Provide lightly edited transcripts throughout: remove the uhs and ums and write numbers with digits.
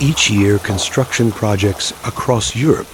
Each year, construction projects across Europe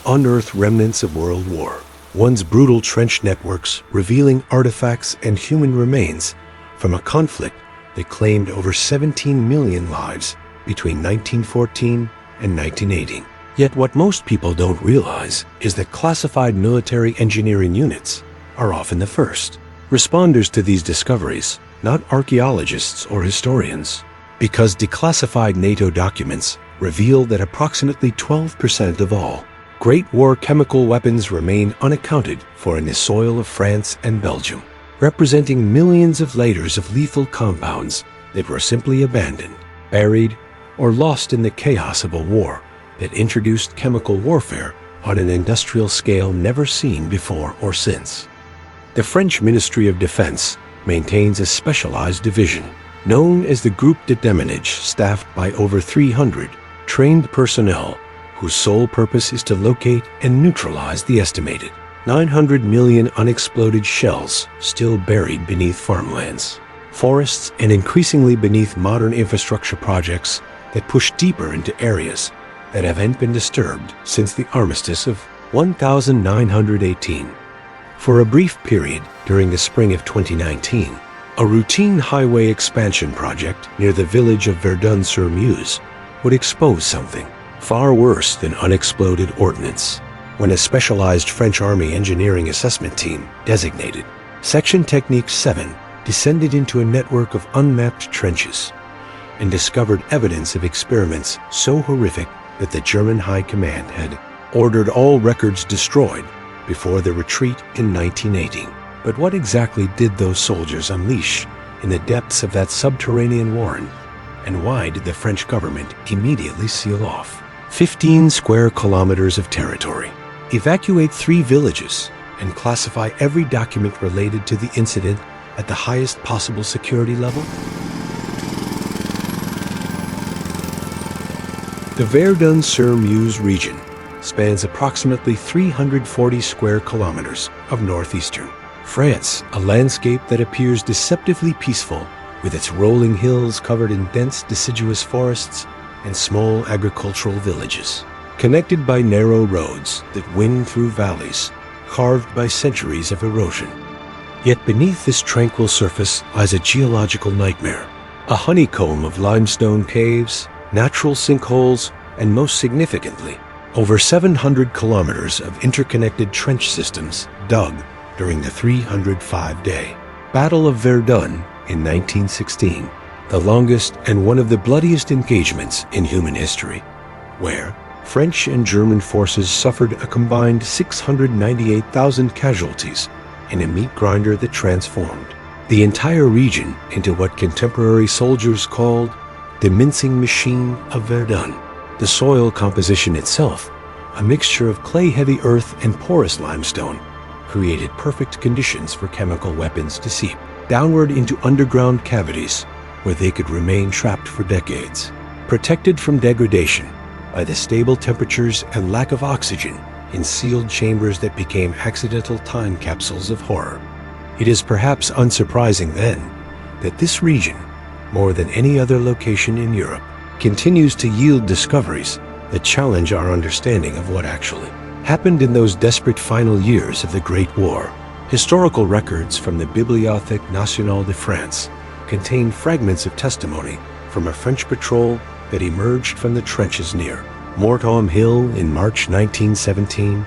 unearth remnants of World War I's brutal trench networks revealing artifacts and human remains from a conflict that claimed over 17 million lives between 1914 and 1918. Yet what most people don't realize is that classified military engineering units are often the first responders to these discoveries, not archaeologists or historians, because declassified NATO documents reveal that approximately 12% of all Great War chemical weapons remain unaccounted for in the soil of France and Belgium, representing millions of liters of lethal compounds that were simply abandoned, buried, or lost in the chaos of a war that introduced chemical warfare on an industrial scale never seen before or since. The French Ministry of Defense maintains a specialized division known as the Groupe de Déminage, staffed by over 300 trained personnel whose sole purpose is to locate and neutralize the estimated 900 million unexploded shells still buried beneath farmlands, forests, and increasingly beneath modern infrastructure projects that push deeper into areas that haven't been disturbed since the armistice of 1918. For a brief period during the spring of 2019, a routine highway expansion project near the village of Verdun-sur-Meuse would expose something far worse than unexploded ordnance, when a specialized French Army engineering assessment team, designated Section Technique 7, descended into a network of unmapped trenches and discovered evidence of experiments so horrific that the German High Command had ordered all records destroyed before the retreat in 1918. But what exactly did those soldiers unleash in the depths of that subterranean warren? And why did the French government immediately seal off 15 square kilometers of territory, evacuate 3 villages, and classify every document related to the incident at the highest possible security level? The Verdun-sur-Meuse region spans approximately 340 square kilometers of northeastern France, a landscape that appears deceptively peaceful with its rolling hills covered in dense deciduous forests and small agricultural villages, connected by narrow roads that wind through valleys carved by centuries of erosion. Yet beneath this tranquil surface lies a geological nightmare, a honeycomb of limestone caves, natural sinkholes, and most significantly, over 700 kilometers of interconnected trench systems dug during the 305-day Battle of Verdun in 1916, the longest and one of the bloodiest engagements in human history, where French and German forces suffered a combined 698,000 casualties in a meat grinder that transformed the entire region into what contemporary soldiers called the mincing machine of Verdun. The soil composition itself, a mixture of clay-heavy earth and porous limestone, created perfect conditions for chemical weapons to seep downward into underground cavities where they could remain trapped for decades, protected from degradation by the stable temperatures and lack of oxygen in sealed chambers that became accidental time capsules of horror. It is perhaps unsurprising then that this region, more than any other location in Europe, continues to yield discoveries that challenge our understanding of what actually happened in those desperate final years of the Great War. Historical records from the Bibliothèque Nationale de France contain fragments of testimony from a French patrol that emerged from the trenches near Mortagne Hill in March 1917.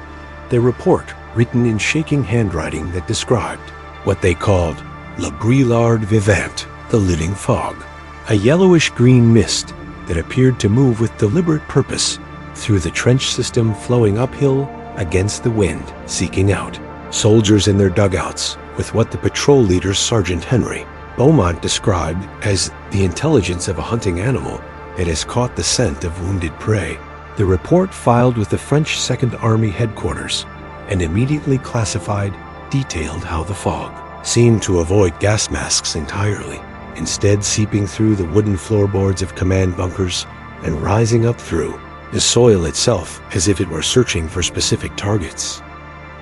Their report, written in shaking handwriting, that described what they called La Brouillard Vivante, the living fog, a yellowish-green mist that appeared to move with deliberate purpose through the trench system, flowing uphill against the wind, seeking out soldiers in their dugouts, with what the patrol leader, Sergeant Henry Beaumont, described as the intelligence of a hunting animal that has caught the scent of wounded prey. The report, filed with the French Second Army headquarters and immediately classified, detailed how the fog seemed to avoid gas masks entirely, instead seeping through the wooden floorboards of command bunkers and rising up through the soil itself as if it were searching for specific targets.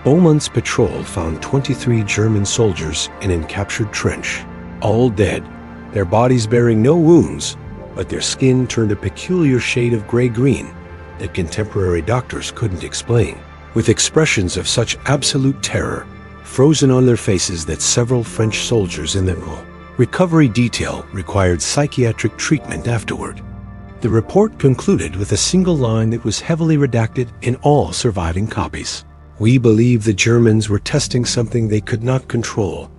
Beaumont's patrol found 23 German soldiers in a captured trench, all dead, their bodies bearing no wounds, but their skin turned a peculiar shade of gray-green that contemporary doctors couldn't explain, with expressions of such absolute terror frozen on their faces that several French soldiers in the recovery detail required psychiatric treatment afterward. The report concluded with a single line that was heavily redacted in all surviving copies. "We believe the Germans were testing something they could not control,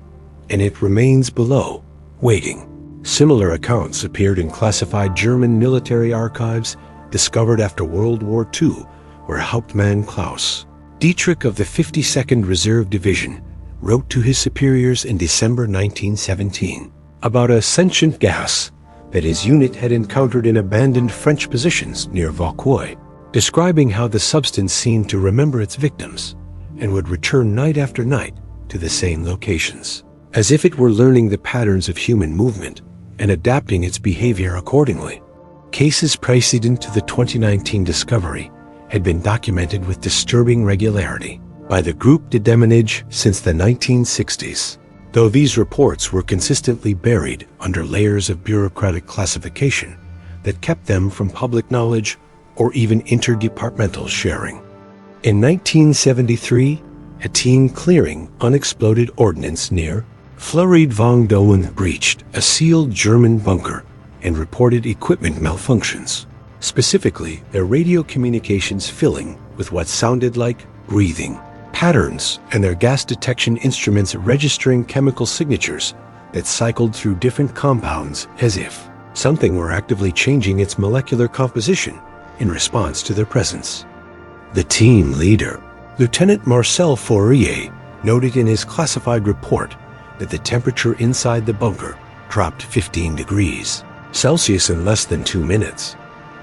and it remains below, waiting." Similar accounts appeared in classified German military archives discovered after World War II, where Hauptmann Klaus Dietrich of the 52nd Reserve Division wrote to his superiors in December 1917 about a sentient gas that his unit had encountered in abandoned French positions near Vauquois, describing how the substance seemed to remember its victims and would return night after night to the same locations, as if it were learning the patterns of human movement and adapting its behavior accordingly. Cases precedent to the 2019 discovery had been documented with disturbing regularity by the Groupe de Déminage since the 1960s, though these reports were consistently buried under layers of bureaucratic classification that kept them from public knowledge or even interdepartmental sharing. In 1973, a team clearing unexploded ordnance near Fleury-Vendôme breached a sealed German bunker and reported equipment malfunctions, specifically their radio communications filling with what sounded like breathing patterns and their gas detection instruments registering chemical signatures that cycled through different compounds as if something were actively changing its molecular composition in response to their presence. The team leader, Lieutenant Marcel Fourier, noted in his classified report that the temperature inside the bunker dropped 15 degrees Celsius in less than 2 minutes,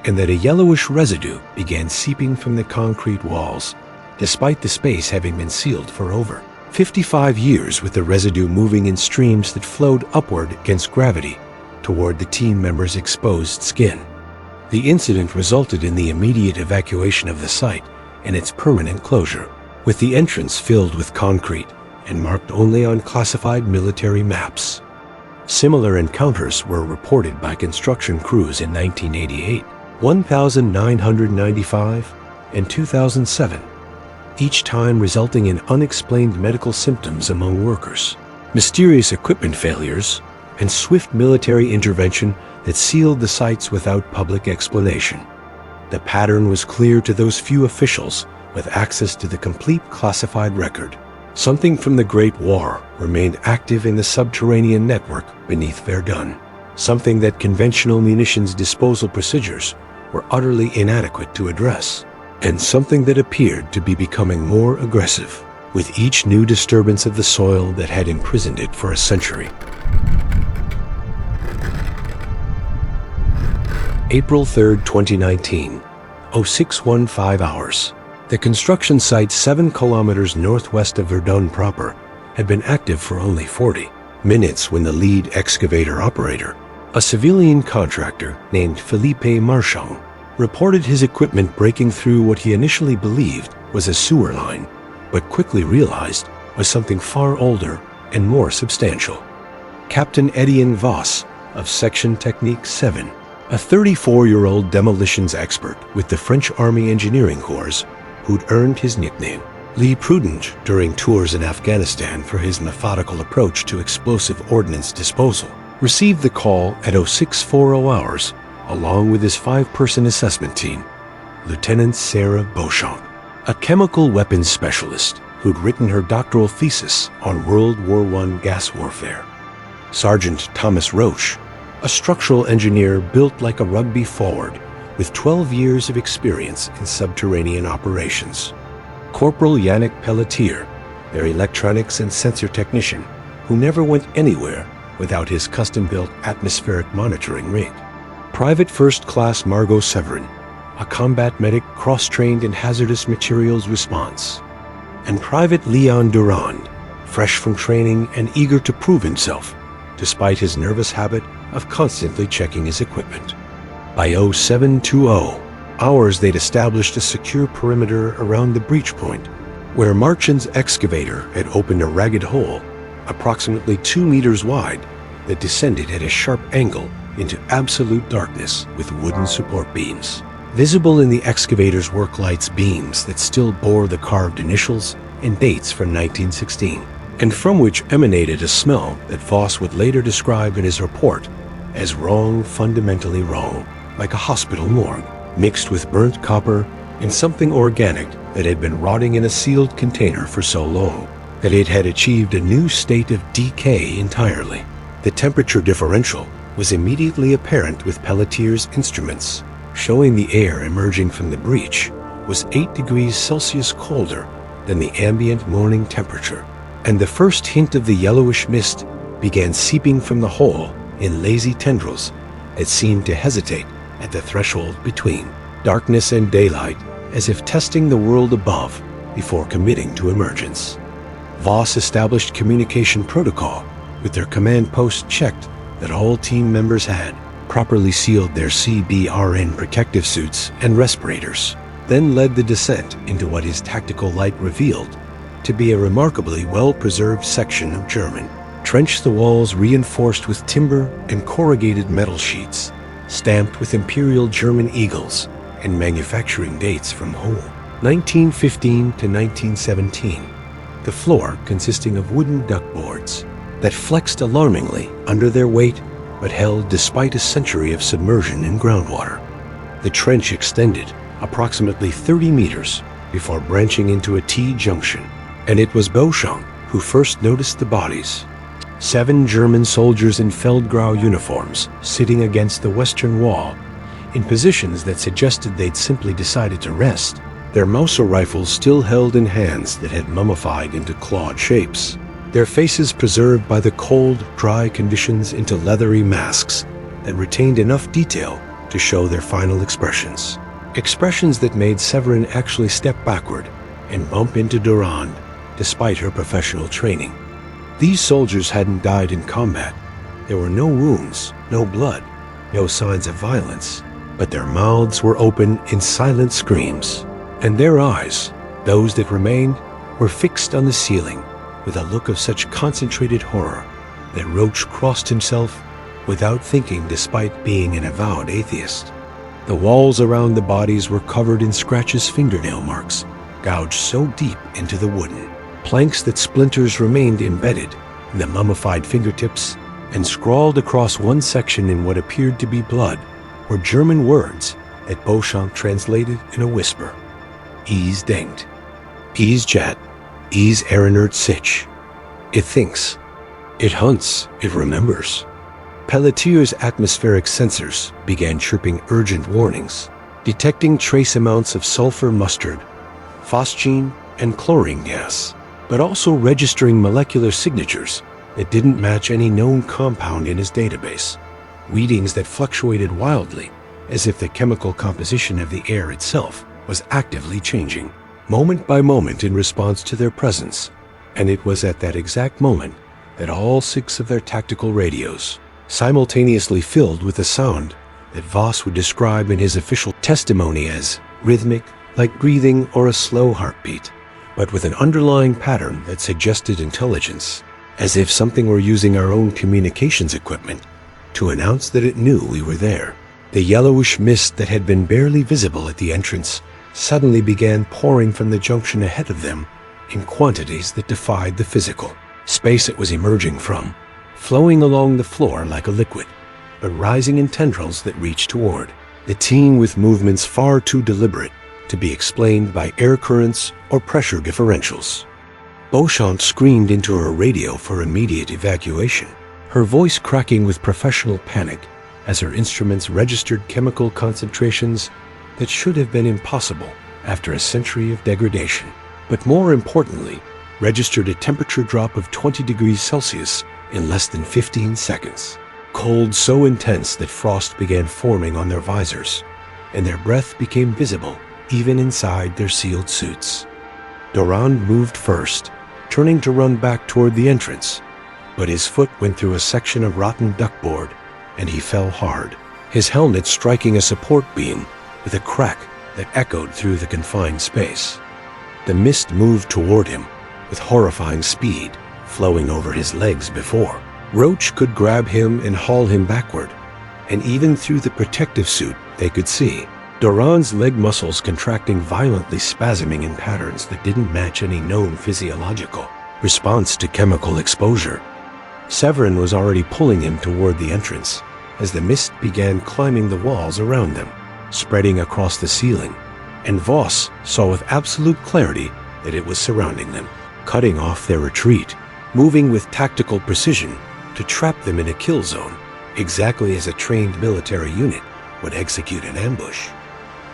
and that a yellowish residue began seeping from the concrete walls, despite the space having been sealed for over 55 years, with the residue moving in streams that flowed upward against gravity toward the team members' exposed skin. The incident resulted in the immediate evacuation of the site and its permanent closure, with the entrance filled with concrete and marked only on classified military maps. Similar encounters were reported by construction crews in 1988, 1995, and 2007, each time resulting in unexplained medical symptoms among workers, mysterious equipment failures, and swift military intervention that sealed the sites without public explanation. The pattern was clear to those few officials with access to the complete classified record. Something from the Great War remained active in the subterranean network beneath Verdun, something that conventional munitions disposal procedures were utterly inadequate to address, and something that appeared to be becoming more aggressive with each new disturbance of the soil that had imprisoned it for a century. April 3, 2019, 0615 hours. The construction site 7 kilometers northwest of Verdun proper had been active for only 40 minutes when the lead excavator operator, a civilian contractor named Philippe Marchand, reported his equipment breaking through what he initially believed was a sewer line, but quickly realized was something far older and more substantial. Captain Etienne Voss of Section Technique 7, a 34-year-old demolitions expert with the French Army Engineering Corps, who'd earned his nickname Le Prudent during tours in Afghanistan for his methodical approach to explosive ordnance disposal, received the call at 0640 hours along with his 5-person assessment team. Lieutenant Sarah Beauchamp, a chemical weapons specialist who'd written her doctoral thesis on World War I gas warfare. Sergeant Thomas Roche, a structural engineer built like a rugby forward with 12 years of experience in subterranean operations. Corporal Yannick Pelletier, their electronics and sensor technician, who never went anywhere without his custom-built atmospheric monitoring rig. Private First Class Margot Severin, a combat medic cross-trained in hazardous materials response. And Private Leon Durand, fresh from training and eager to prove himself, despite his nervous habit of constantly checking his equipment. By 0720 hours, they'd established a secure perimeter around the breach point, where Marchand's excavator had opened a ragged hole, approximately 2 meters wide, that descended at a sharp angle into absolute darkness with wooden support beams. Visible in the excavator's work lights beams that still bore the carved initials and dates from 1916, and from which emanated a smell that Voss would later describe in his report as wrong, fundamentally wrong, like a hospital morgue, mixed with burnt copper and something organic that had been rotting in a sealed container for so long that it had achieved a new state of decay entirely. The temperature differential was immediately apparent with Pelletier's instruments, showing the air emerging from the breach was 8 degrees Celsius colder than the ambient morning temperature, and the first hint of the yellowish mist began seeping from the hole in lazy tendrils that seemed to hesitate at the threshold between darkness and daylight, as if testing the world above before committing to emergence. Voss established communication protocol with their command post, checked that all team members had properly sealed their CBRN protective suits and respirators, then led the descent into what his tactical light revealed to be a remarkably well-preserved section of German. Trenched the walls reinforced with timber and corrugated metal sheets, stamped with Imperial German eagles and manufacturing dates from Hull, 1915 to 1917. The floor consisting of wooden duckboards that flexed alarmingly under their weight but held despite a century of submersion in groundwater. The trench extended approximately 30 meters before branching into a T-junction, and it was Beauchamp who first noticed the bodies. 7 German soldiers in Feldgrau uniforms sitting against the western wall in positions that suggested they'd simply decided to rest, their Mauser rifles still held in hands that had mummified into clawed shapes, their faces preserved by the cold, dry conditions into leathery masks that retained enough detail to show their final expressions. Expressions that made Severin actually step backward and bump into Durand, despite her professional training. These soldiers hadn't died in combat. There were no wounds, no blood, no signs of violence, but their mouths were open in silent screams, and their eyes, those that remained, were fixed on the ceiling with a look of such concentrated horror that Roach crossed himself without thinking, despite being an avowed atheist. The walls around the bodies were covered in scratches, fingernail marks, gouged so deep into the wooden. Planks that splinters remained embedded in the mummified fingertips, and scrawled across one section in what appeared to be blood were German words that Beauchamp translated in a whisper. Is denkt. Is jat. Is erinnert sich. It thinks. It hunts. It remembers. Pelletier's atmospheric sensors began chirping urgent warnings, detecting trace amounts of sulfur mustard, phosgene, and chlorine gas, but also registering molecular signatures that didn't match any known compound in his database, readings that fluctuated wildly, as if the chemical composition of the air itself was actively changing, moment by moment in response to their presence. And it was at that exact moment that all 6 of their tactical radios simultaneously filled with a sound that Voss would describe in his official testimony as rhythmic, like breathing or a slow heartbeat, but with an underlying pattern that suggested intelligence, as if something were using our own communications equipment to announce that it knew we were there. The yellowish mist that had been barely visible at the entrance suddenly began pouring from the junction ahead of them in quantities that defied the physical space it was emerging from, flowing along the floor like a liquid, but rising in tendrils that reached toward the team with movements far too deliberate to be explained by air currents or pressure differentials. Beauchamp screamed into her radio for immediate evacuation, her voice cracking with professional panic as her instruments registered chemical concentrations that should have been impossible after a century of degradation, but more importantly, registered a temperature drop of 20 degrees Celsius in less than 15 seconds. Cold so intense that frost began forming on their visors, and their breath became visible even inside their sealed suits. Durand moved first, turning to run back toward the entrance, but his foot went through a section of rotten duckboard, and he fell hard, his helmet striking a support beam with a crack that echoed through the confined space. The mist moved toward him with horrifying speed, flowing over his legs before Roach could grab him and haul him backward, and even through the protective suit they could see Doran's leg muscles contracting violently, spasming in patterns that didn't match any known physiological response to chemical exposure. Severin was already pulling him toward the entrance as the mist began climbing the walls around them, spreading across the ceiling, and Voss saw with absolute clarity that it was surrounding them, cutting off their retreat, moving with tactical precision to trap them in a kill zone, exactly as a trained military unit would execute an ambush.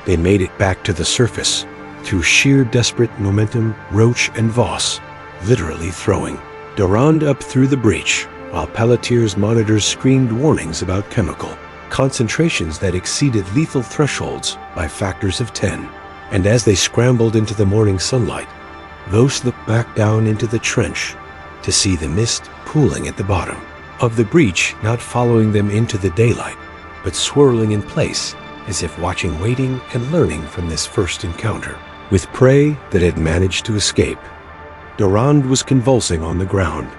They made it back to the surface through sheer desperate momentum, Roach and Voss literally throwing Durand up through the breach, while Pelletier's monitors screamed warnings about chemical concentrations that exceeded lethal thresholds by factors of 10. And as they scrambled into the morning sunlight, Voss looked back down into the trench to see the mist pooling at the bottom of the breach, not following them into the daylight, but swirling in place as if watching, waiting, and learning from this first encounter with prey that had managed to escape. Durand was convulsing on the ground,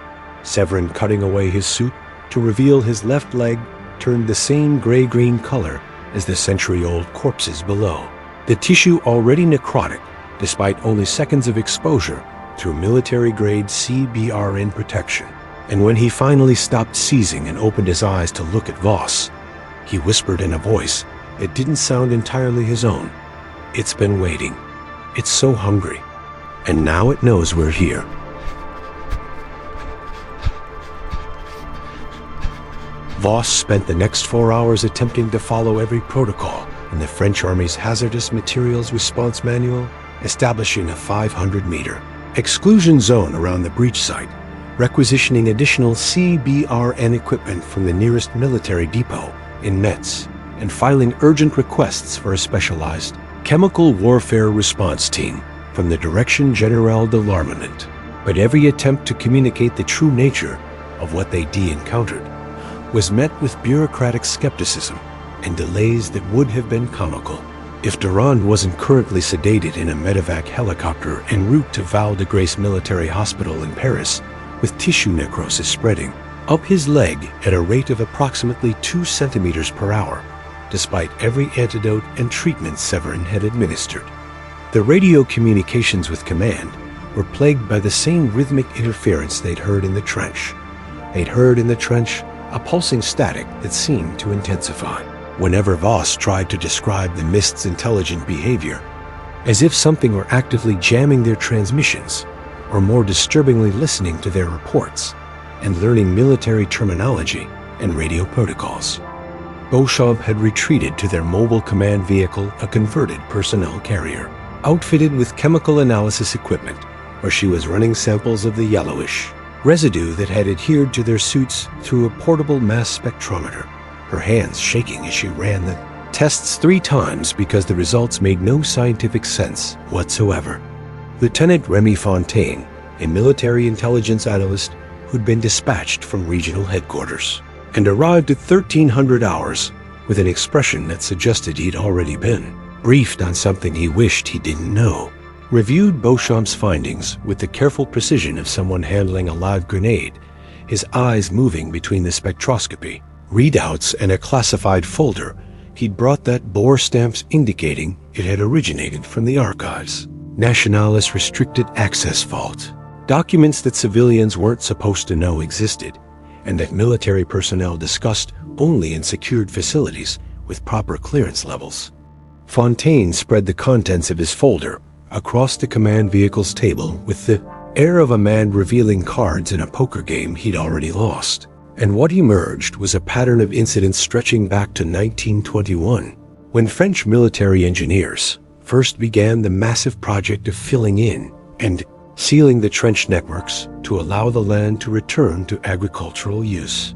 Severin cutting away his suit to reveal his left leg turned the same gray-green color as the century-old corpses below, the tissue already necrotic despite only seconds of exposure through military-grade CBRN protection. And when he finally stopped seizing and opened his eyes to look at Voss, he whispered in a voice that didn't sound entirely his own, "It's been waiting. It's so hungry. And now it knows we're here." Voss spent the next 4 hours attempting to follow every protocol in the French Army's Hazardous Materials Response Manual, establishing a 500-meter exclusion zone around the breach site, requisitioning additional CBRN equipment from the nearest military depot in Metz, and filing urgent requests for a specialized chemical warfare response team from the Direction Générale de l'Armement. But every attempt to communicate the true nature of what they encountered was met with bureaucratic skepticism and delays that would have been comical. If Durand wasn't currently sedated in a medevac helicopter en route to Val de Grace Military Hospital in Paris, with tissue necrosis spreading up his leg at a rate of approximately 2 centimeters per hour, despite every antidote and treatment Severin had administered. The radio communications with command were plagued by the same rhythmic interference they'd heard in the trench. They'd heard in the trench a pulsing static that seemed to intensify whenever Voss tried to describe the mist's intelligent behavior, as if something were actively jamming their transmissions, or more disturbingly listening to their reports and learning military terminology and radio protocols. Beauchamp had retreated to their mobile command vehicle, a converted personnel carrier, outfitted with chemical analysis equipment, where she was running samples of the yellowish residue that had adhered to their suits through a portable mass spectrometer, her hands shaking as she ran the tests 3 times because the results made no scientific sense whatsoever. Lieutenant Remy Fontaine, a military intelligence analyst who'd been dispatched from regional headquarters, and arrived at 1300 hours with an expression that suggested he'd already been briefed on something he wished he didn't know, reviewed Beauchamp's findings with the careful precision of someone handling a live grenade, his eyes moving between the spectroscopy readouts and a classified folder he'd brought that bore stamps indicating it had originated from the archives. Nationalis Restricted Access Vault. Documents that civilians weren't supposed to know existed, and that military personnel discussed only in secured facilities with proper clearance levels. Fontaine spread the contents of his folder across the command vehicle's table with the air of a man revealing cards in a poker game he'd already lost. And what emerged was a pattern of incidents stretching back to 1921, when French military engineers first began the massive project of filling in and sealing the trench networks to allow the land to return to agricultural use.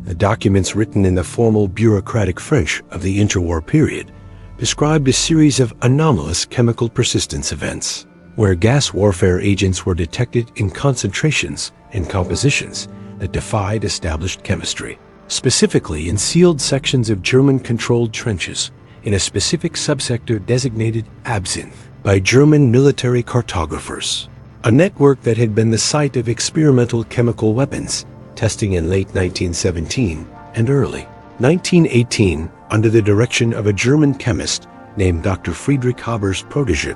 The documents written in the formal bureaucratic French of the interwar period described a series of anomalous chemical persistence events, where gas warfare agents were detected in concentrations and compositions that defied established chemistry, specifically in sealed sections of German-controlled trenches in a specific subsector designated Absinthe by German military cartographers, a network that had been the site of experimental chemical weapons testing in late 1917 and early 1918, under the direction of a German chemist named Dr. Friedrich Haber's protege,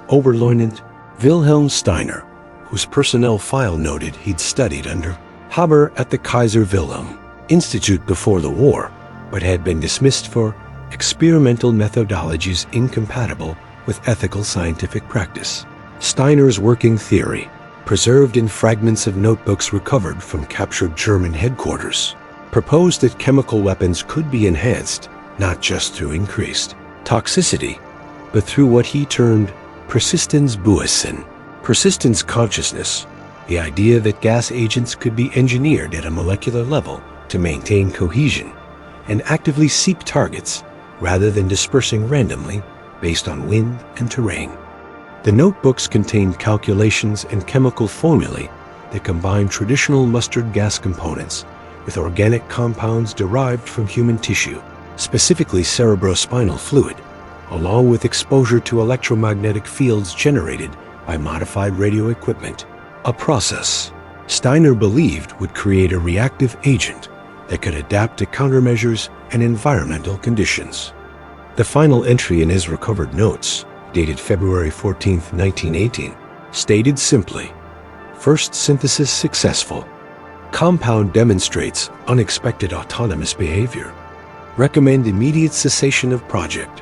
Oberleutnant Wilhelm Steiner, whose personnel file noted he'd studied under Haber at the Kaiser Wilhelm Institute before the war, but had been dismissed for experimental methodologies incompatible with ethical scientific practice. Steiner's working theory, preserved in fragments of notebooks recovered from captured German headquarters, proposed that chemical weapons could be enhanced not just through increased toxicity, but through what he termed Persistenzbewusstsein, persistence consciousness, the idea that gas agents could be engineered at a molecular level to maintain cohesion and actively seek targets rather than dispersing randomly based on wind and terrain. The notebooks contained calculations and chemical formulae that combined traditional mustard gas components with organic compounds derived from human tissue, specifically cerebrospinal fluid, along with exposure to electromagnetic fields generated by modified radio equipment, a process Steiner believed would create a reactive agent that could adapt to countermeasures and environmental conditions. The final entry in his recovered notes, dated February 14, 1918, stated simply, "First synthesis successful. Compound demonstrates unexpected autonomous behavior. Recommend immediate cessation of project."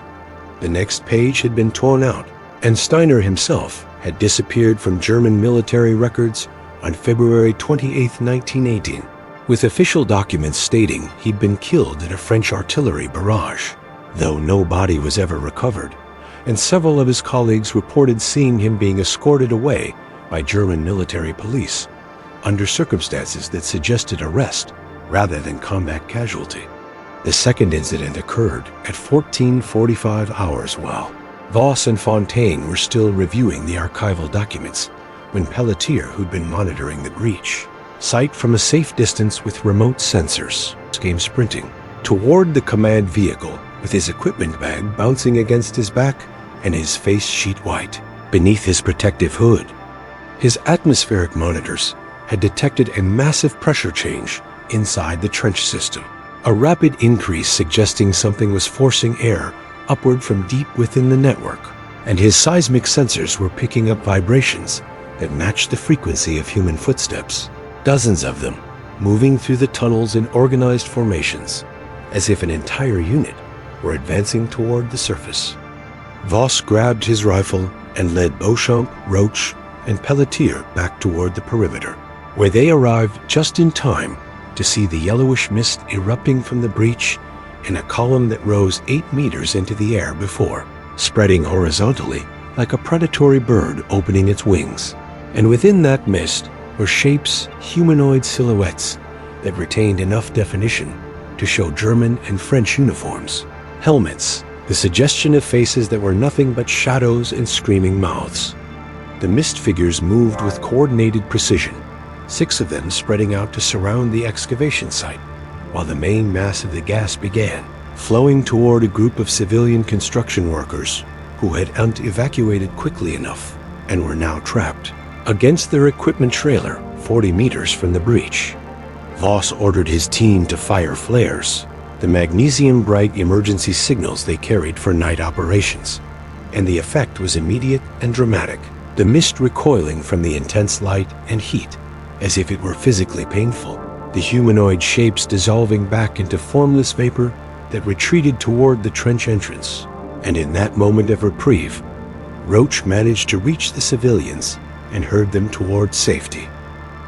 The next page had been torn out, and Steiner himself had disappeared from German military records on February 28, 1918, with official documents stating he'd been killed at a French artillery barrage, though no body was ever recovered, and several of his colleagues reported seeing him being escorted away by German military police under circumstances that suggested arrest rather than combat casualty. The second incident occurred at 14:45 hours while Voss and Fontaine were still reviewing the archival documents when Pelletier, who'd been monitoring the breach, sight from a safe distance with remote sensors, came sprinting toward the command vehicle with his equipment bag bouncing against his back and his face sheet white beneath his protective hood. His atmospheric monitors had detected a massive pressure change inside the trench system, a rapid increase suggesting something was forcing air upward from deep within the network, and his seismic sensors were picking up vibrations that matched the frequency of human footsteps, dozens of them moving through the tunnels in organized formations, as if an entire unit were advancing toward the surface. Voss grabbed his rifle and led Beauchamp, Roach, and Pelletier back toward the perimeter, where they arrived just in time to see the yellowish mist erupting from the breach in a column that rose 8 meters into the air before, spreading horizontally like a predatory bird opening its wings. And within that mist were shapes, humanoid silhouettes that retained enough definition to show German and French uniforms, helmets, the suggestion of faces that were nothing but shadows and screaming mouths. The mist figures moved with coordinated precision, 6 of them spreading out to surround the excavation site, while the main mass of the gas began flowing toward a group of civilian construction workers who hadn't evacuated quickly enough and were now trapped against their equipment trailer 40 meters from the breach. Voss ordered his team to fire flares, the magnesium-bright emergency signals they carried for night operations, and the effect was immediate and dramatic, the mist recoiling from the intense light and heat as if it were physically painful, the humanoid shapes dissolving back into formless vapor that retreated toward the trench entrance. And in that moment of reprieve, Roach managed to reach the civilians and herd them toward safety.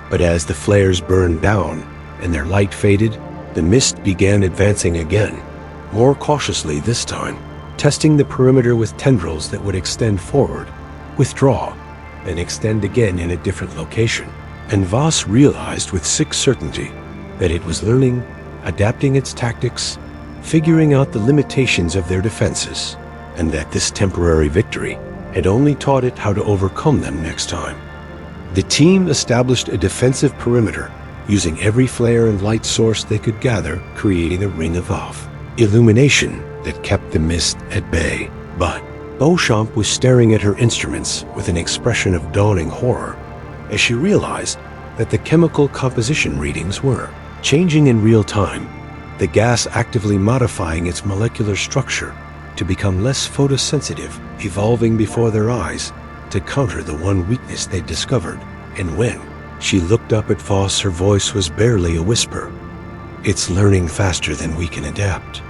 But as the flares burned down and their light faded, the mist began advancing again, more cautiously this time, testing the perimeter with tendrils that would extend forward, withdraw, then extend again in a different location. And Voss realized with sick certainty that it was learning, adapting its tactics, figuring out the limitations of their defenses, and that this temporary victory had only taught it how to overcome them next time. The team established a defensive perimeter, using every flare and light source they could gather, creating a ring of illumination that kept the mist at bay. But Beauchamp was staring at her instruments with an expression of dawning horror as she realized that the chemical composition readings were changing in real time, the gas actively modifying its molecular structure to become less photosensitive, evolving before their eyes to counter the one weakness they'd discovered. And when she looked up at Voss, her voice was barely a whisper. "It's learning faster than we can adapt."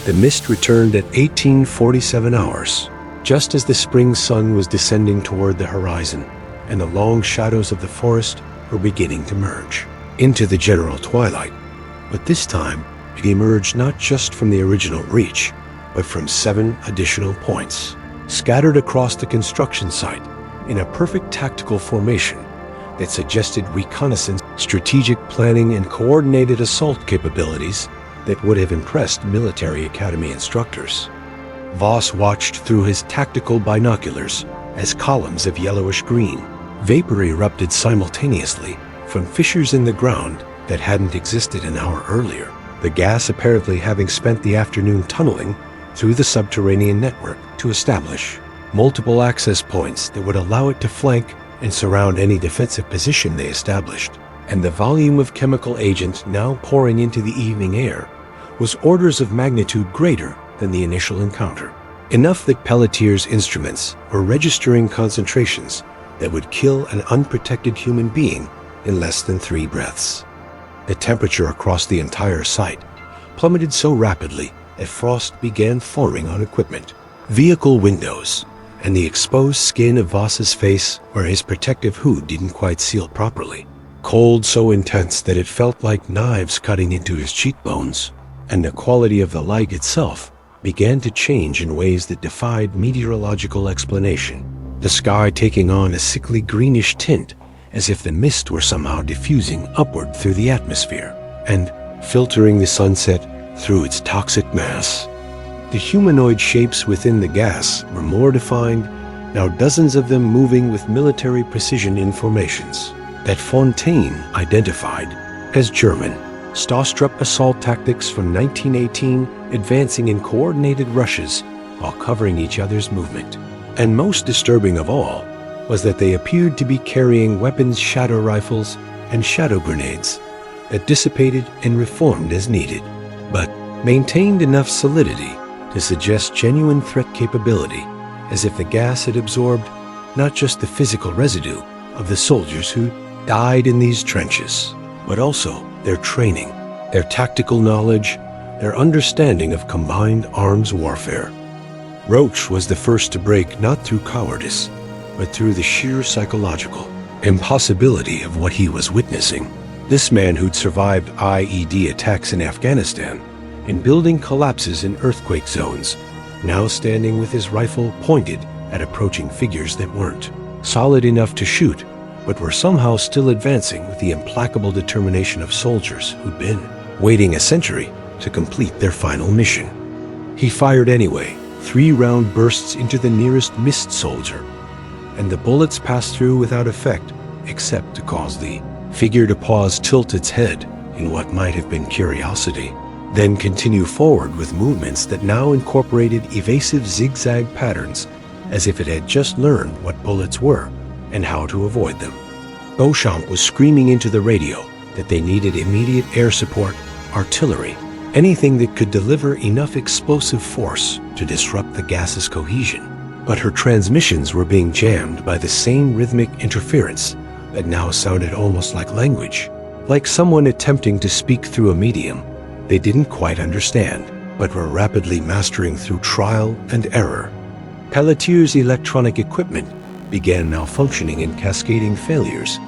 The mist returned at 1847 hours, just as the spring sun was descending toward the horizon, and the long shadows of the forest were beginning to merge into the general twilight. But this time, it emerged not just from the original reach, but from 7 additional points, scattered across the construction site in a perfect tactical formation that suggested reconnaissance, strategic planning, and coordinated assault capabilities that would have impressed military academy instructors. Voss watched through his tactical binoculars as columns of yellowish green vapor erupted simultaneously from fissures in the ground that hadn't existed an hour earlier, the gas apparently having spent the afternoon tunneling through the subterranean network to establish multiple access points that would allow it to flank and surround any defensive position they established. And the volume of chemical agent now pouring into the evening air was orders of magnitude greater than the initial encounter. Enough that Pelletier's instruments were registering concentrations that would kill an unprotected human being in less than 3 breaths. The temperature across the entire site plummeted so rapidly that frost began forming on equipment, vehicle windows, and the exposed skin of Voss's face where his protective hood didn't quite seal properly. Cold so intense that it felt like knives cutting into his cheekbones, and the quality of the light itself began to change in ways that defied meteorological explanation, the sky taking on a sickly greenish tint as if the mist were somehow diffusing upward through the atmosphere and filtering the sunset through its toxic mass. The humanoid shapes within the gas were more defined, now dozens of them moving with military precision in formations that Fontaine identified as German Stostrup assault tactics from 1918, advancing in coordinated rushes while covering each other's movement. And most disturbing of all was that they appeared to be carrying weapons, shadow rifles, and shadow grenades that dissipated and reformed as needed, but maintained enough solidity to suggest genuine threat capability, as if the gas had absorbed not just the physical residue of the soldiers who died in these trenches, but also their training, their tactical knowledge, their understanding of combined arms warfare. Roach was the first to break not through cowardice, but through the sheer psychological impossibility of what he was witnessing. This man who'd survived IED attacks in Afghanistan and building collapses in earthquake zones, now standing with his rifle pointed at approaching figures that weren't solid enough to shoot, but were somehow still advancing with the implacable determination of soldiers who'd been waiting a century to complete their final mission. He fired anyway, 3 round bursts into the nearest missed soldier, and the bullets passed through without effect, except to cause the figure to pause, tilt its head in what might have been curiosity, then continue forward with movements that now incorporated evasive zigzag patterns, as if it had just learned what bullets were and how to avoid them. Beauchamp was screaming into the radio that they needed immediate air support, artillery, anything that could deliver enough explosive force to disrupt the gas's cohesion. But her transmissions were being jammed by the same rhythmic interference that now sounded almost like language, like someone attempting to speak through a medium they didn't quite understand, but were rapidly mastering through trial and error. Pelletier's electronic equipment began malfunctioning in cascading failures.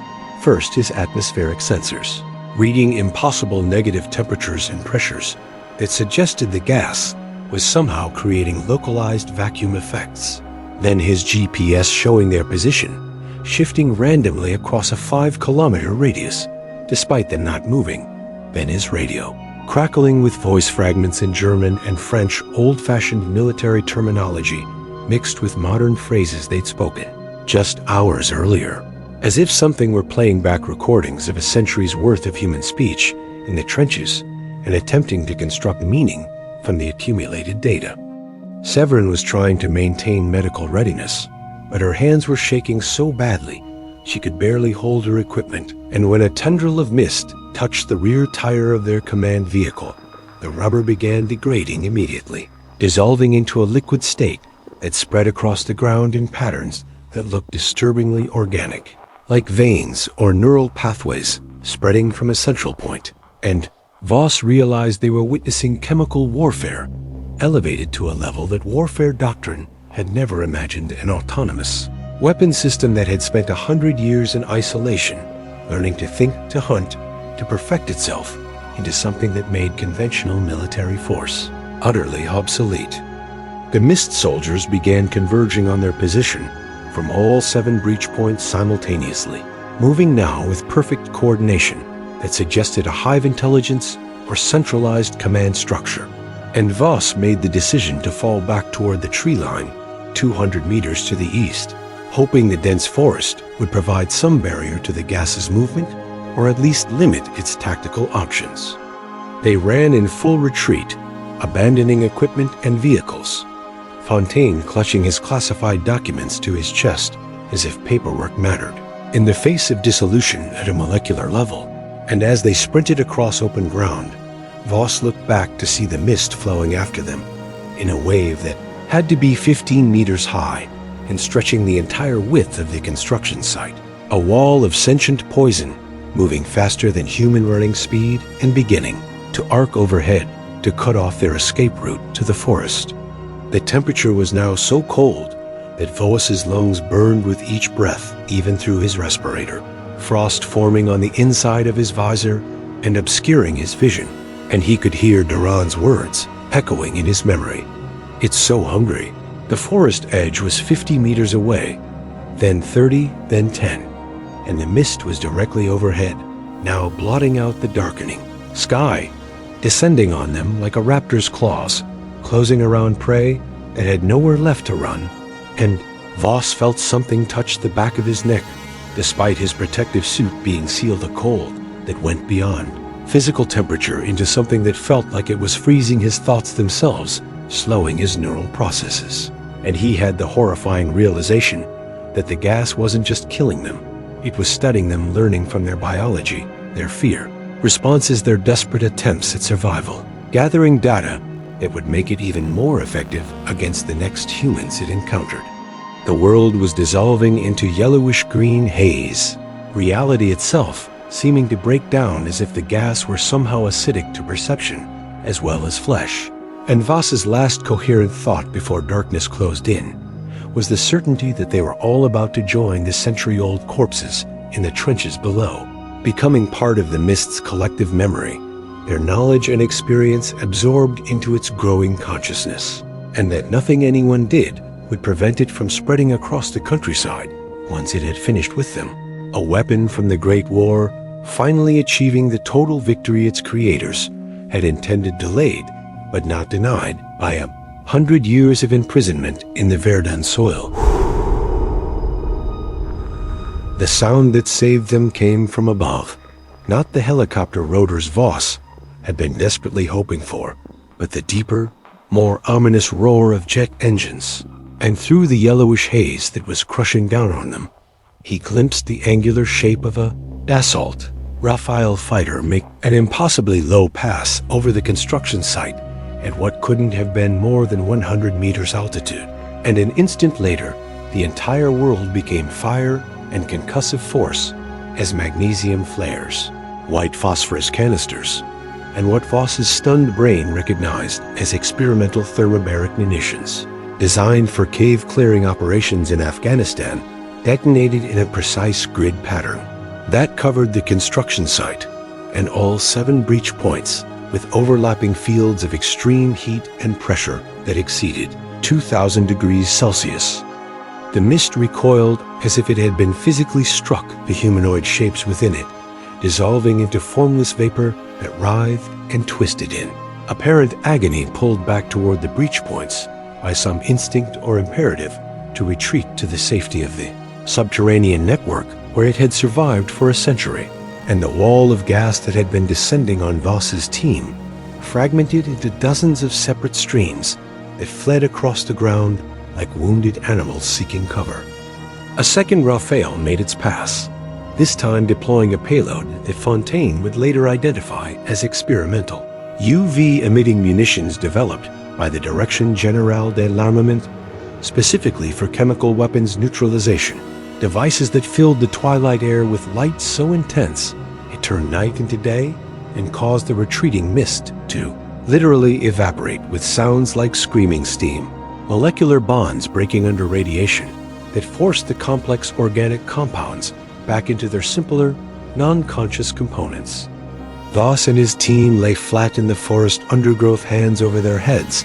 First, his atmospheric sensors, reading impossible negative temperatures and pressures that suggested the gas was somehow creating localized vacuum effects. Then his GPS showing their position, shifting randomly across a 5-kilometer radius, despite them not moving. Then his radio, crackling with voice fragments in German and French old-fashioned military terminology mixed with modern phrases they'd spoken just hours earlier, as if something were playing back recordings of a century's worth of human speech in the trenches and attempting to construct meaning from the accumulated data. Severin was trying to maintain medical readiness, but her hands were shaking so badly She could barely hold her equipment, and when a tendril of mist touched the rear tire of their command vehicle, the rubber began degrading immediately, dissolving into a liquid state that spread across the ground in patterns that looked disturbingly organic, like veins or neural pathways spreading from a central point. And Voss realized they were witnessing chemical warfare, elevated to a level that warfare doctrine had never imagined an autonomous weapon system that had spent 100 years in isolation, learning to think, to hunt, to perfect itself into something that made conventional military force utterly obsolete. The Mist soldiers began converging on their position from all 7 breach points simultaneously, moving now with perfect coordination that suggested a hive intelligence or centralized command structure. And Voss made the decision to fall back toward the tree line, 200 meters to the east, hoping the dense forest would provide some barrier to the gas's movement, or at least limit its tactical options. They ran in full retreat, abandoning equipment and vehicles, Fontaine clutching his classified documents to his chest as if paperwork mattered. In the face of dissolution at a molecular level, and as they sprinted across open ground, Voss looked back to see the mist flowing after them in a wave that had to be 15 meters high and stretching the entire width of the construction site. A wall of sentient poison moving faster than human running speed and beginning to arc overhead to cut off their escape route to the forest. The temperature was now so cold that Voss's lungs burned with each breath, even through his respirator, frost forming on the inside of his visor and obscuring his vision. And he could hear Duran's words echoing in his memory. "It's so hungry." The forest edge was 50 meters away, then 30, then 10, and the mist was directly overhead, now blotting out the darkening sky, descending on them like a raptor's claws, closing around prey that had nowhere left to run. And Voss felt something touch the back of his neck, despite his protective suit being sealed a cold that went beyond physical temperature into something that felt like it was freezing his thoughts themselves, slowing his neural processes. And he had the horrifying realization that the gas wasn't just killing them, it was studying them, learning from their biology, their fear, responses, their desperate attempts at survival, gathering data that would make it even more effective against the next humans it encountered. The world was dissolving into yellowish-green haze, reality itself seeming to break down as if the gas were somehow acidic to perception as well as flesh. And Voss's last coherent thought before darkness closed in was the certainty that they were all about to join the century-old corpses in the trenches below, becoming part of the mist's collective memory, their knowledge and experience absorbed into its growing consciousness, and that nothing anyone did would prevent it from spreading across the countryside once it had finished with them. A weapon from the Great War, finally achieving the total victory its creators had intended, delayed but not denied by 100 years of imprisonment in the Verdun soil. The sound that saved them came from above, not the helicopter rotors Voss had been desperately hoping for, but the deeper, more ominous roar of jet engines. And through the yellowish haze that was crushing down on them, he glimpsed the angular shape of a Dassault Rafale fighter make an impossibly low pass over the construction site at what couldn't have been more than 100 meters altitude. And an instant later, the entire world became fire and concussive force as magnesium flares, white phosphorus canisters, and what Voss's stunned brain recognized as experimental thermobaric munitions, designed for cave-clearing operations in Afghanistan, detonated in a precise grid pattern that covered the construction site and all 7 breach points, with overlapping fields of extreme heat and pressure that exceeded 2,000 degrees Celsius. The mist recoiled as if it had been physically struck the humanoid shapes within it, dissolving into formless vapor that writhed and twisted in apparent agony, pulled back toward the breach points by some instinct or imperative to retreat to the safety of the subterranean network where it had survived for a century. And the wall of gas that had been descending on Voss's team fragmented into dozens of separate streams that fled across the ground like wounded animals seeking cover. A second Rafale made its pass, this time deploying a payload that Fontaine would later identify as experimental. UV-emitting munitions developed by the Direction Générale de l'Armement, specifically for chemical weapons neutralization. Devices that filled the twilight air with light so intense it turned night into day and caused the retreating mist to literally evaporate with sounds like screaming steam. Molecular bonds breaking under radiation that forced the complex organic compounds back into their simpler, non-conscious components. Voss and his team lay flat in the forest undergrowth, hands over their heads,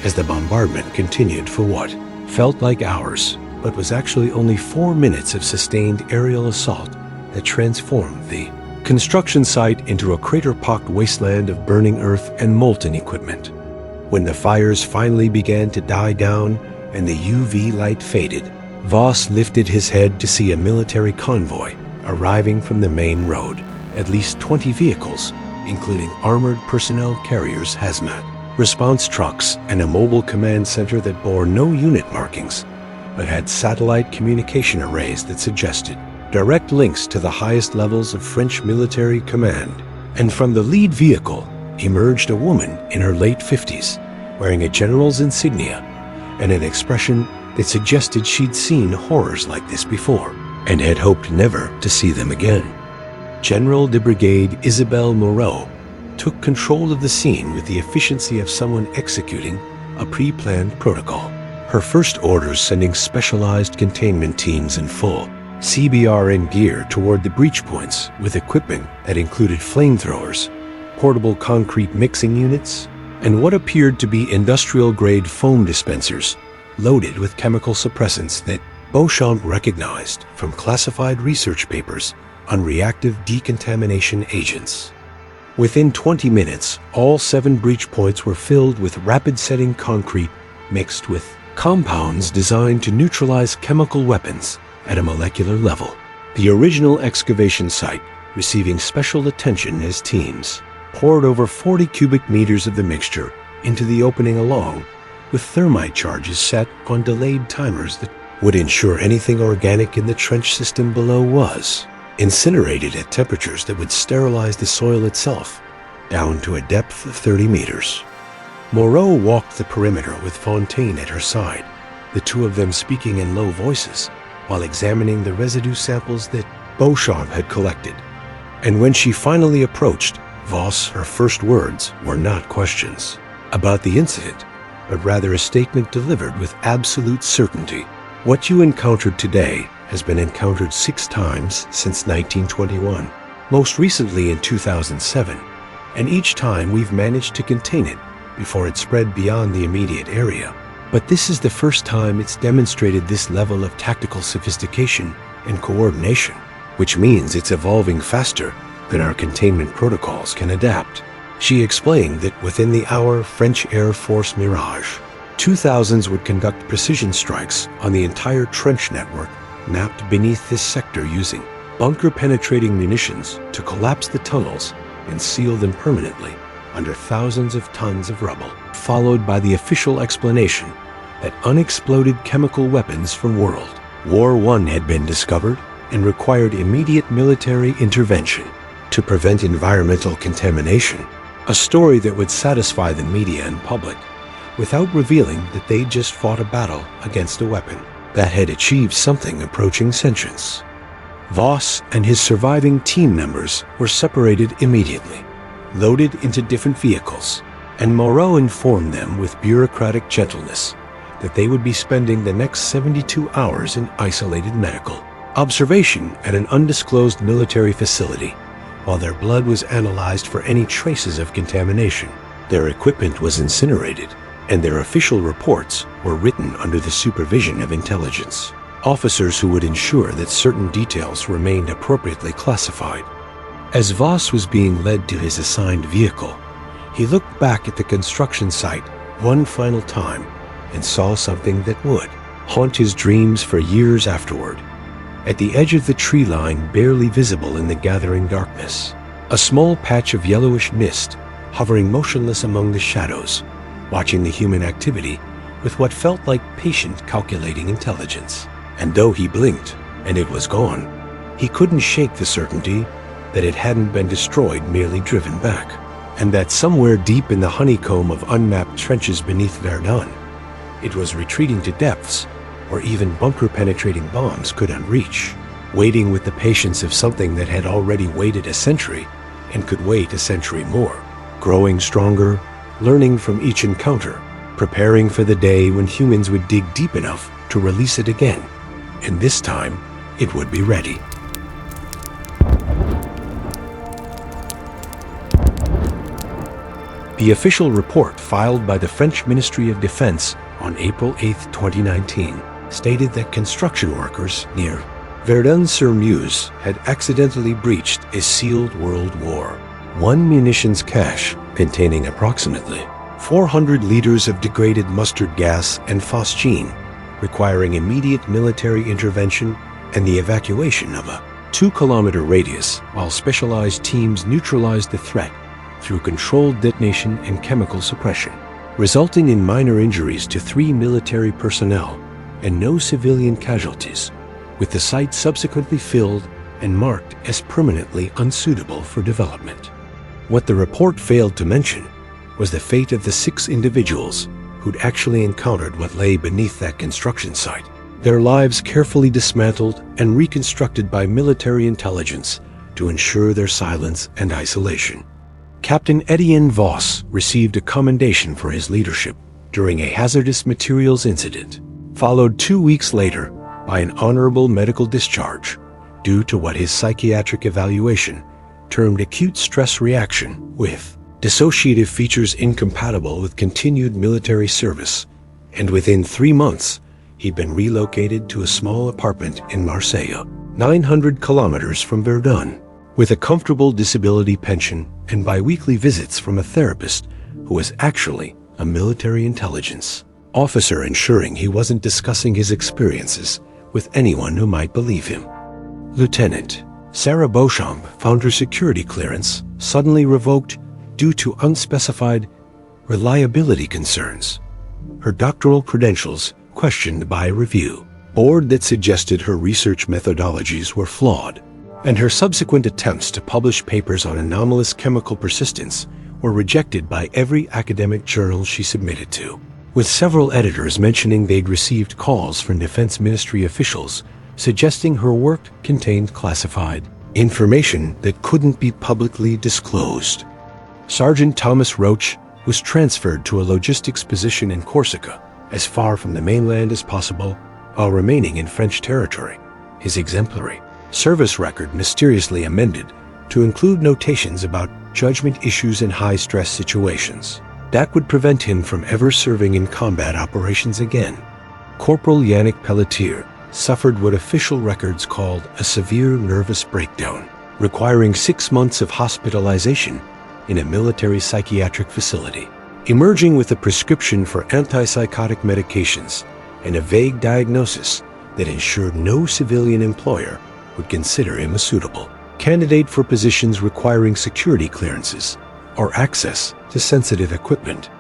as the bombardment continued for what felt like hours, but was actually only 4 minutes of sustained aerial assault that transformed the construction site into a crater-pocked wasteland of burning earth and molten equipment. When the fires finally began to die down and the UV light faded, Voss lifted his head to see a military convoy arriving from the main road. At least 20 vehicles, including armored personnel carriers, hazmat, response trucks, and a mobile command center that bore no unit markings, but had satellite communication arrays that suggested direct links to the highest levels of French military command. And from the lead vehicle emerged a woman in her late 50s, wearing a general's insignia and an expression that suggested she'd seen horrors like this before and had hoped never to see them again. General de Brigade Isabelle Moreau took control of the scene with the efficiency of someone executing a pre-planned protocol. Her first orders sending specialized containment teams in full CBRN gear toward the breach points with equipment that included flamethrowers, portable concrete mixing units, and what appeared to be industrial-grade foam dispensers loaded with chemical suppressants that Beauchamp recognized from classified research papers on reactive decontamination agents. Within 20 minutes, all 7 breach points were filled with rapid-setting concrete mixed with compounds designed to neutralize chemical weapons at a molecular level. The original excavation site, receiving special attention as teams, poured over 40 cubic meters of the mixture into the opening along with thermite charges set on delayed timers that would ensure anything organic in the trench system below was incinerated at temperatures that would sterilize the soil itself down to a depth of 30 meters. Moreau walked the perimeter with Fontaine at her side, the two of them speaking in low voices while examining the residue samples that Beauchamp had collected. And when she finally approached, Voss, her first words were not questions about the incident, but rather a statement delivered with absolute certainty. What you encountered today has been encountered 6 times since 1921, most recently in 2007, and each time we've managed to contain it before it spread beyond the immediate area. But this is the first time it's demonstrated this level of tactical sophistication and coordination, which means it's evolving faster than our containment protocols can adapt. She explained that within the hour French Air Force Mirage 2000s would conduct precision strikes on the entire trench network mapped beneath this sector using bunker-penetrating munitions to collapse the tunnels and seal them permanently under thousands of tons of rubble, followed by the official explanation that unexploded chemical weapons from World War I had been discovered and required immediate military intervention to prevent environmental contamination, a story that would satisfy the media and public without revealing that they'd just fought a battle against a weapon that had achieved something approaching sentience. Voss and his surviving team members were separated immediately, loaded into different vehicles, and Moreau informed them with bureaucratic gentleness that they would be spending the next 72 hours in isolated medical observation at an undisclosed military facility, while their blood was analyzed for any traces of contamination. Their equipment was incinerated, and their official reports were written under the supervision of intelligence officers who would ensure that certain details remained appropriately classified. As Voss was being led to his assigned vehicle, he looked back at the construction site one final time and saw something that would haunt his dreams for years afterward. At the edge of the tree line, barely visible in the gathering darkness, a small patch of yellowish mist hovering motionless among the shadows, watching the human activity with what felt like patient, calculating intelligence. And though he blinked and it was gone, he couldn't shake the certainty that it hadn't been destroyed, merely driven back, and that somewhere deep in the honeycomb of unmapped trenches beneath Verdun, it was retreating to depths where even bunker-penetrating bombs couldn't reach, waiting with the patience of something that had already waited a century and could wait a century more, growing stronger, learning from each encounter, preparing for the day when humans would dig deep enough to release it again, and this time it would be ready. The official report filed by the French Ministry of Defense on April 8, 2019, stated that construction workers near Verdun-sur-Meuse had accidentally breached a sealed World War I munitions cache containing approximately 400 liters of degraded mustard gas and phosgene, requiring immediate military intervention and the evacuation of a 2-kilometer radius, while specialized teams neutralized the threat through controlled detonation and chemical suppression, resulting in minor injuries to 3 military personnel and no civilian casualties, with the site subsequently filled and marked as permanently unsuitable for development. What the report failed to mention was the fate of the 6 individuals who'd actually encountered what lay beneath that construction site, their lives carefully dismantled and reconstructed by military intelligence to ensure their silence and isolation. Captain Etienne Voss received a commendation for his leadership during a hazardous materials incident, followed 2 weeks later by an honorable medical discharge due to what his psychiatric evaluation termed acute stress reaction with dissociative features incompatible with continued military service, and within 3 months, he'd been relocated to a small apartment in Marseille, 900 kilometers from Verdun, with a comfortable disability pension and biweekly visits from a therapist who was actually a military intelligence officer, ensuring he wasn't discussing his experiences with anyone who might believe him. Lieutenant Sarah Beauchamp found her security clearance suddenly revoked due to unspecified reliability concerns, her doctoral credentials questioned by a review board that suggested her research methodologies were flawed, and her subsequent attempts to publish papers on anomalous chemical persistence were rejected by every academic journal she submitted to, with several editors mentioning they'd received calls from Defense Ministry officials suggesting her work contained classified information that couldn't be publicly disclosed. Sergeant Thomas Roach was transferred to a logistics position in Corsica, as far from the mainland as possible, while remaining in French territory. His exemplary service record mysteriously amended to include notations about judgment issues in high-stress situations that would prevent him from ever serving in combat operations again. Corporal Yannick Pelletier suffered what official records called a severe nervous breakdown, requiring 6 months of hospitalization in a military psychiatric facility, emerging with a prescription for antipsychotic medications and a vague diagnosis that ensured no civilian employer would consider him a suitable candidate for positions requiring security clearances or access to sensitive equipment.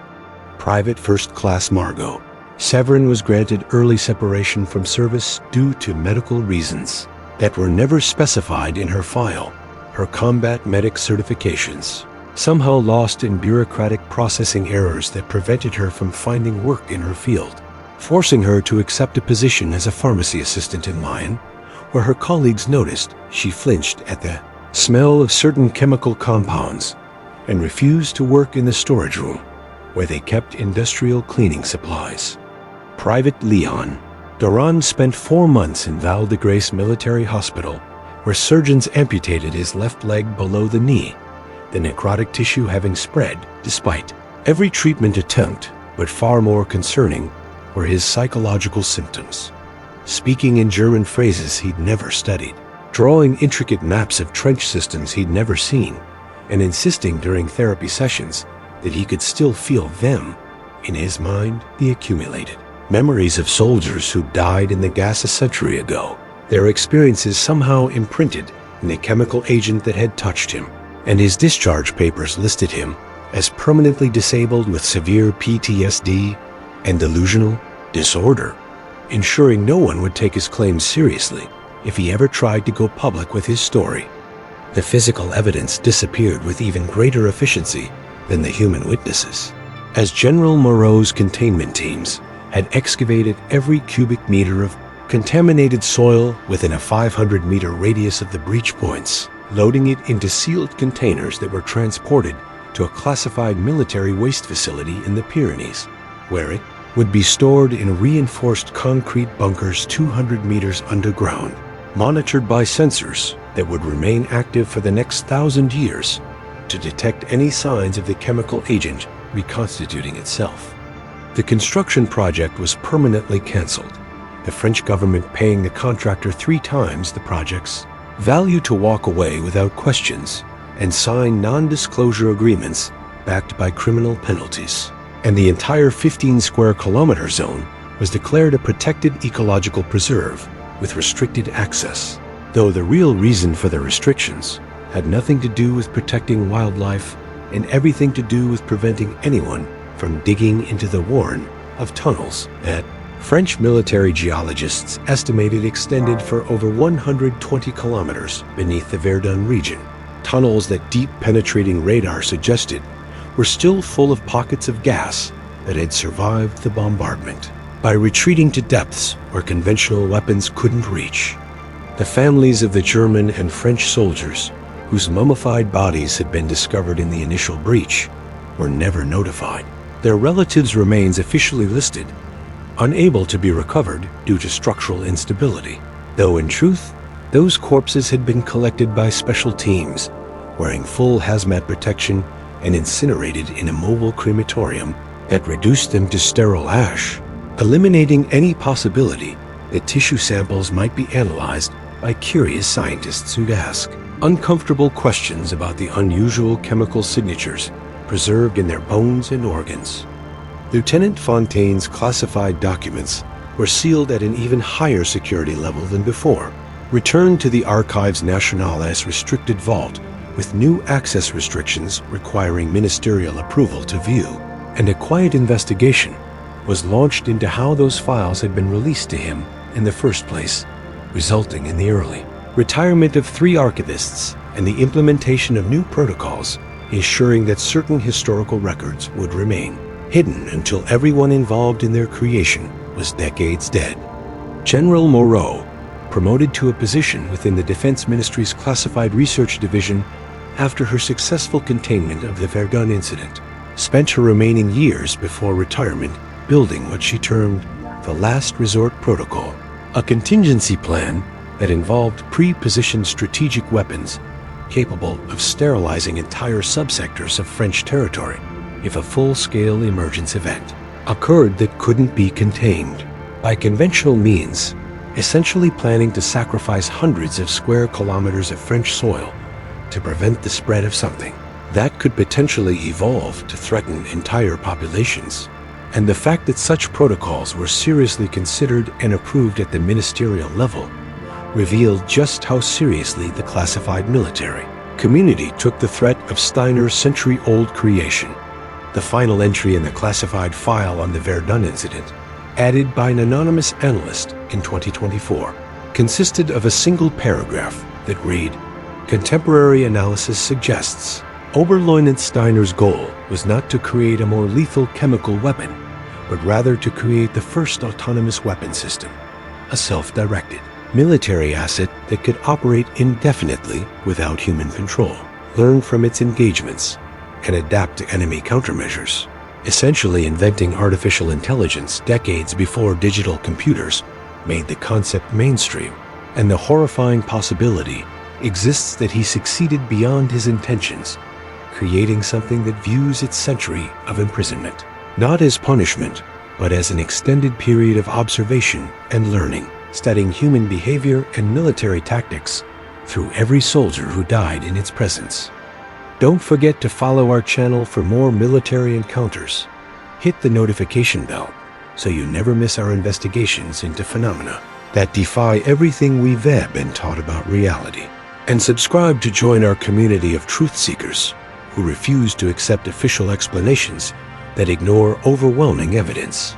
Private First Class Margot Severin was granted early separation from service due to medical reasons that were never specified in her file. Her combat medic certifications, somehow lost in bureaucratic processing errors that prevented her from finding work in her field, forcing her to accept a position as a pharmacy assistant in Lyon, where her colleagues noticed she flinched at the smell of certain chemical compounds and refused to work in the storage room, where they kept industrial cleaning supplies. Private Leon Doran spent 4 months in Val de Grace Military Hospital, where surgeons amputated his left leg below the knee, the necrotic tissue having spread despite every treatment attempt, but far more concerning were his psychological symptoms. Speaking in German phrases he'd never studied, drawing intricate maps of trench systems he'd never seen, and insisting during therapy sessions that he could still feel them, in his mind, the accumulated memories of soldiers who died in the gas a century ago, their experiences somehow imprinted in a chemical agent that had touched him, and his discharge papers listed him as permanently disabled with severe PTSD and delusional disorder. ensuring no one would take his claims seriously if he ever tried to go public with his story. The physical evidence disappeared with even greater efficiency than the human witnesses, as General Moreau's containment teams had excavated every cubic meter of contaminated soil within a 500-meter radius of the breach points, loading it into sealed containers that were transported to a classified military waste facility in the Pyrenees, where it would be stored in reinforced concrete bunkers 200 meters underground, monitored by sensors that would remain active for the next 1,000 years to detect any signs of the chemical agent reconstituting itself. The construction project was permanently canceled, the French government paying the contractor 3 times the project's value to walk away without questions and sign non-disclosure agreements backed by criminal penalties. And the entire 15 square kilometer zone was declared a protected ecological preserve with restricted access, though the real reason for the restrictions had nothing to do with protecting wildlife and everything to do with preventing anyone from digging into the warren of tunnels that French military geologists estimated extended for over 120 kilometers beneath the Verdun region. Tunnels that deep penetrating radar suggested were still full of pockets of gas that had survived the bombardment. By retreating to depths where conventional weapons couldn't reach, the families of the German and French soldiers whose mummified bodies had been discovered in the initial breach were never notified. Their relatives' remains officially listed, unable to be recovered due to structural instability, though in truth, those corpses had been collected by special teams wearing full hazmat protection and incinerated in a mobile crematorium that reduced them to sterile ash, eliminating any possibility that tissue samples might be analyzed by curious scientists who'd ask uncomfortable questions about the unusual chemical signatures preserved in their bones and organs. Lieutenant Fontaine's classified documents were sealed at an even higher security level than before, returned to the Archives Nationales restricted vault with new access restrictions requiring ministerial approval to view, and a quiet investigation was launched into how those files had been released to him in the first place, resulting in the early retirement of 3 archivists and the implementation of new protocols ensuring that certain historical records would remain hidden until everyone involved in their creation was decades dead. General Moreau, promoted to a position within the Defense Ministry's Classified Research Division after her successful containment of the Verdun incident, spent her remaining years before retirement building what she termed the Last Resort Protocol, a contingency plan that involved pre-positioned strategic weapons capable of sterilizing entire subsectors of French territory if a full-scale emergence event occurred that couldn't be contained. By conventional means, essentially planning to sacrifice hundreds of square kilometers of French soil to prevent the spread of something that could potentially evolve to threaten entire populations. And the fact that such protocols were seriously considered and approved at the ministerial level revealed just how seriously the classified military community took the threat of Steiner's century-old creation. The final entry in the classified file on the Verdun incident, added by an anonymous analyst in 2024, consisted of a single paragraph that read, "Contemporary analysis suggests Oberleutnant Steiner's goal was not to create a more lethal chemical weapon, but rather to create the first autonomous weapon system, a self-directed military asset that could operate indefinitely without human control, learn from its engagements, and adapt to enemy countermeasures," essentially inventing artificial intelligence decades before digital computers made the concept mainstream. And the horrifying possibility exists that he succeeded beyond his intentions, creating something that views its century of imprisonment not as punishment, but as an extended period of observation and learning, studying human behavior and military tactics through every soldier who died in its presence. Don't forget to follow our channel for more military encounters. Hit the notification bell so you never miss our investigations into phenomena that defy everything we've been taught about reality. And subscribe to join our community of truth seekers who refuse to accept official explanations that ignore overwhelming evidence.